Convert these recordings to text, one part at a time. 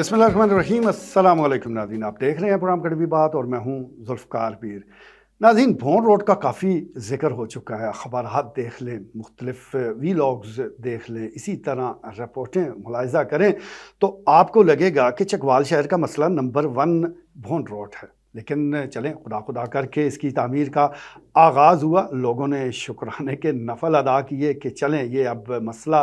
बिस्मिल्लाहिर्रहमानिर्रहीम। अस्सलाम वालेकुम नाज़रीन, आप देख रहे हैं प्रोग्राम कड़वी बात और मैं हूं जुल्फ़कार पीर। नाज़रीन, भोंड रोड का काफ़ी ज़िक्र हो चुका है, अखबारात देख लें, मुख्तलिफ वीलॉग्स देख लें, इसी तरह रिपोर्टें मुलाहिज़ा करें तो आपको लगेगा कि चकवाल शहर का मसला नंबर 1 भोंड रोड है। लेकिन चलें, खुदा खुदा करके इसकी तामीर का आगाज़ हुआ, लोगों ने शुक्राने के नफल अदा किए कि चलें ये अब मसला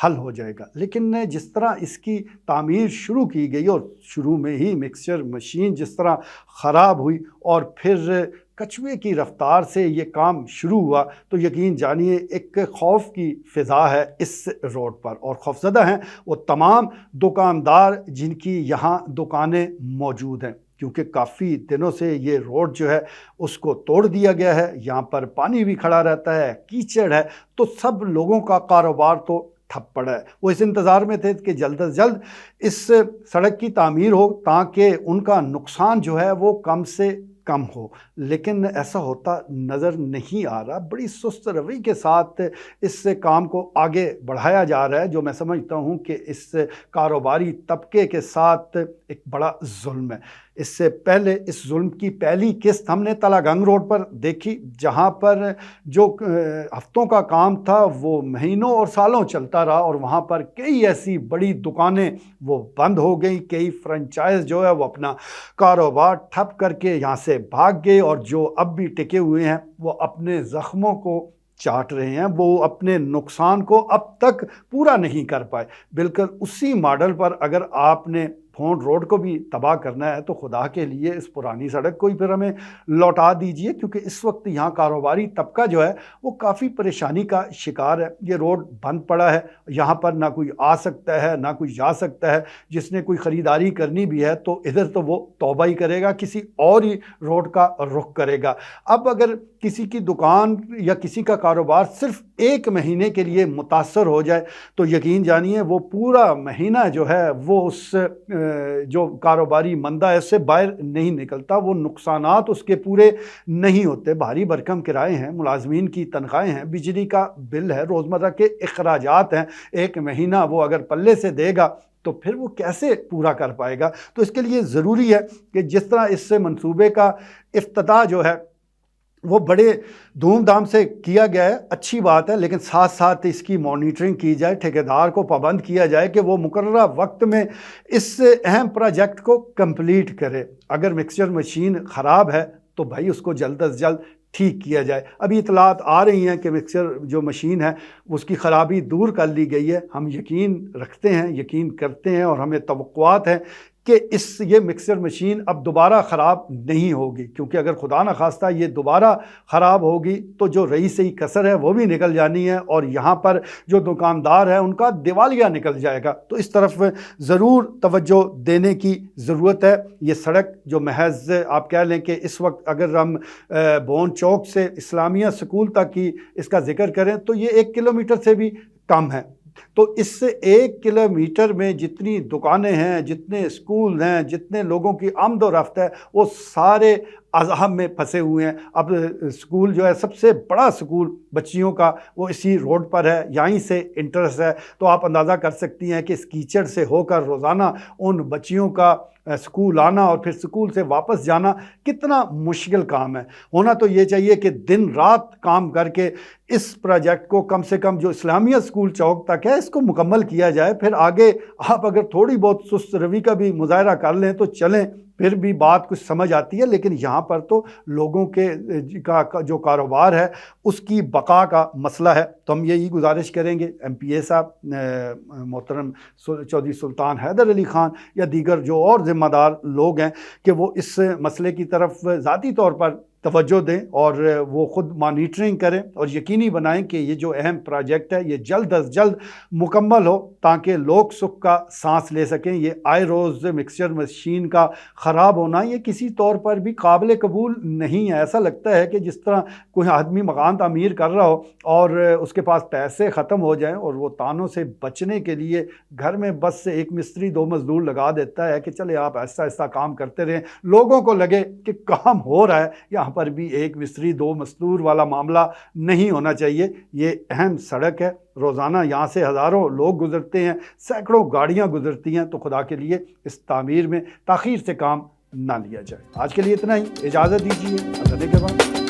हल हो जाएगा। लेकिन जिस तरह इसकी तामीर शुरू की गई और शुरू में ही मिक्सचर मशीन जिस तरह ख़राब हुई और फिर कछुए की रफ्तार से ये काम शुरू हुआ, तो यकीन जानिए एक खौफ की फ़िज़ा है इस रोड पर। और खौफज़दा हैं वो तमाम दुकानदार जिनकी यहाँ दुकानें मौजूद हैं, क्योंकि काफ़ी दिनों से ये रोड जो है उसको तोड़ दिया गया है। यहाँ पर पानी भी खड़ा रहता है, कीचड़ है, तो सब लोगों का कारोबार तो ठप पड़ा है। वो इस इंतज़ार में थे कि जल्द से जल्द इस सड़क की तामीर हो ताकि उनका नुकसान जो है वो कम से कम हो, लेकिन ऐसा होता नज़र नहीं आ रहा। बड़ी सुस्त रवैये के साथ इस काम को आगे बढ़ाया जा रहा है, जो मैं समझता हूँ कि इस कारोबारी तबके के साथ एक बड़ा जुल्म है। इससे पहले इस जुल्म की पहली किस्त हमने तलागंग रोड पर देखी, जहाँ पर जो हफ्तों का काम था वो महीनों और सालों चलता रहा और वहाँ पर कई ऐसी बड़ी दुकानें वो बंद हो गई, कई फ्रेंचाइज जो है वो अपना कारोबार ठप करके यहाँ से भाग गए और जो अब भी टिके हुए हैं वो अपने ज़ख्मों को चाट रहे हैं, वो अपने नुकसान को अब तक पूरा नहीं कर पाए। बिल्कुल उसी मॉडल पर अगर आपने भोंड रोड को भी तबाह करना है तो खुदा के लिए इस पुरानी सड़क को ही फिर हमें लौटा दीजिए, क्योंकि इस वक्त यहाँ कारोबारी तबका जो है वो काफ़ी परेशानी का शिकार है। ये रोड बंद पड़ा है, यहाँ पर ना कोई आ सकता है ना कोई जा सकता है। जिसने कोई ख़रीदारी करनी भी है तो इधर तो वो तौबा ही करेगा, किसी और ही रोड का रुख करेगा। अब अगर किसी की दुकान या किसी का कारोबार सिर्फ एक महीने के लिए मुतासर हो जाए तो यकीन जानिए वो पूरा महीना जो है वो उस जो कारोबारी मंदा है उससे बाहर नहीं निकलता, वो नुकसानात उसके पूरे नहीं होते। भारी भरकम किराए हैं, मुलाजमीन की तनख्वाहें हैं, बिजली का बिल है, रोज़मर्रा के अखराजात हैं। एक महीना वो अगर पल्ले से देगा तो फिर वो कैसे पूरा कर पाएगा? तो इसके लिए ज़रूरी है कि जिस तरह इस मंसूबे का इफ्तिताह जो है वो बड़े धूमधाम से किया गया है, अच्छी बात है, लेकिन साथ साथ इसकी मॉनिटरिंग की जाए, ठेकेदार को पाबंद किया जाए कि वो मुकर्ररा वक्त में इस अहम प्रोजेक्ट को कंप्लीट करे। अगर मिक्सचर मशीन ख़राब है तो भाई उसको जल्द से जल्द ठीक किया जाए। अभी इतलात आ रही हैं कि मिक्सचर जो मशीन है उसकी ख़राबी दूर कर ली गई है। हम यकीन रखते हैं, यकीन करते हैं और हमें तवक्कुआत है कि ये मिक्सर मशीन अब दोबारा ख़राब नहीं होगी, क्योंकि अगर खुदा न खास्ता ये दोबारा ख़राब होगी तो जो रही सही कसर है वो भी निकल जानी है और यहाँ पर जो दुकानदार है उनका दिवालिया निकल जाएगा। तो इस तरफ ज़रूर तवज्जो देने की ज़रूरत है। ये सड़क जो महज आप कह लें कि इस वक्त अगर हम बोन चौक से इस्लामिया स्कूल तक की इसका ज़िक्र करें तो ये 1 किलोमीटर से भी कम है। तो इससे 1 किलोमीटर में जितनी दुकानें हैं, जितने स्कूल हैं, जितने लोगों की आमद व रफ्त है, वो सारे अज़ाब में फंसे हुए हैं। अब स्कूल जो है सबसे बड़ा स्कूल बच्चियों का वो इसी रोड पर है, यहीं से इंटरेस्ट है। तो आप अंदाज़ा कर सकती हैं कि इस कीचड़ से होकर रोज़ाना उन बच्चियों का स्कूल आना और फिर स्कूल से वापस जाना कितना मुश्किल काम है। होना तो ये चाहिए कि दिन रात काम करके इस प्रोजेक्ट को कम से कम जो इस्लामिया स्कूल चौक तक है इसको मुकम्मल किया जाए। फिर आगे आप अगर थोड़ी बहुत सुस्त रवि का भी मुजाहरा कर लें तो चलें, फिर भी बात कुछ समझ आती है। लेकिन यहाँ पर तो लोगों के का जो कारोबार है उसकी बका का मसला है। तो हम यही गुजारिश करेंगे MPA साहब मोहतरम चौधरी सुल्तान हैदर अली ख़ान या दीगर जो और ज़िम्मेदार लोग हैं कि वो इस मसले की तरफ ज़ाती तौर पर तवज्जो दें और वो ख़ुद मॉनिटरिंग करें और यकीनी बनाएं कि ये जो अहम प्रोजेक्ट है ये जल्द अज जल्द मुकम्मल हो ताकि लोग सुख का सांस ले सकें। ये आए रोज़ मिक्सचर मशीन का ख़राब होना ये किसी तौर पर भी काबिल कबूल नहीं है। ऐसा लगता है कि जिस तरह कोई आदमी मकान तामीर कर रहा हो और उसके पास पैसे ख़त्म हो जाएं और वो तानों से बचने के लिए घर में बस एक मिस्त्री 2 मज़दूर लगा देता है कि चले आप ऐसा ऐसा काम करते रहें, लोगों को लगे कि काम हो रहा है, यहाँ पर भी एक मिस्त्री दो मजदूर वाला मामला नहीं होना चाहिए। ये अहम सड़क है, रोज़ाना यहाँ से हज़ारों लोग गुजरते हैं, सैकड़ों गाड़ियाँ गुजरती हैं, तो खुदा के लिए इस तामीर में ताख़ीर से काम ना लिया जाए। आज के लिए इतना ही, इजाज़त दीजिए, अगले के बाद।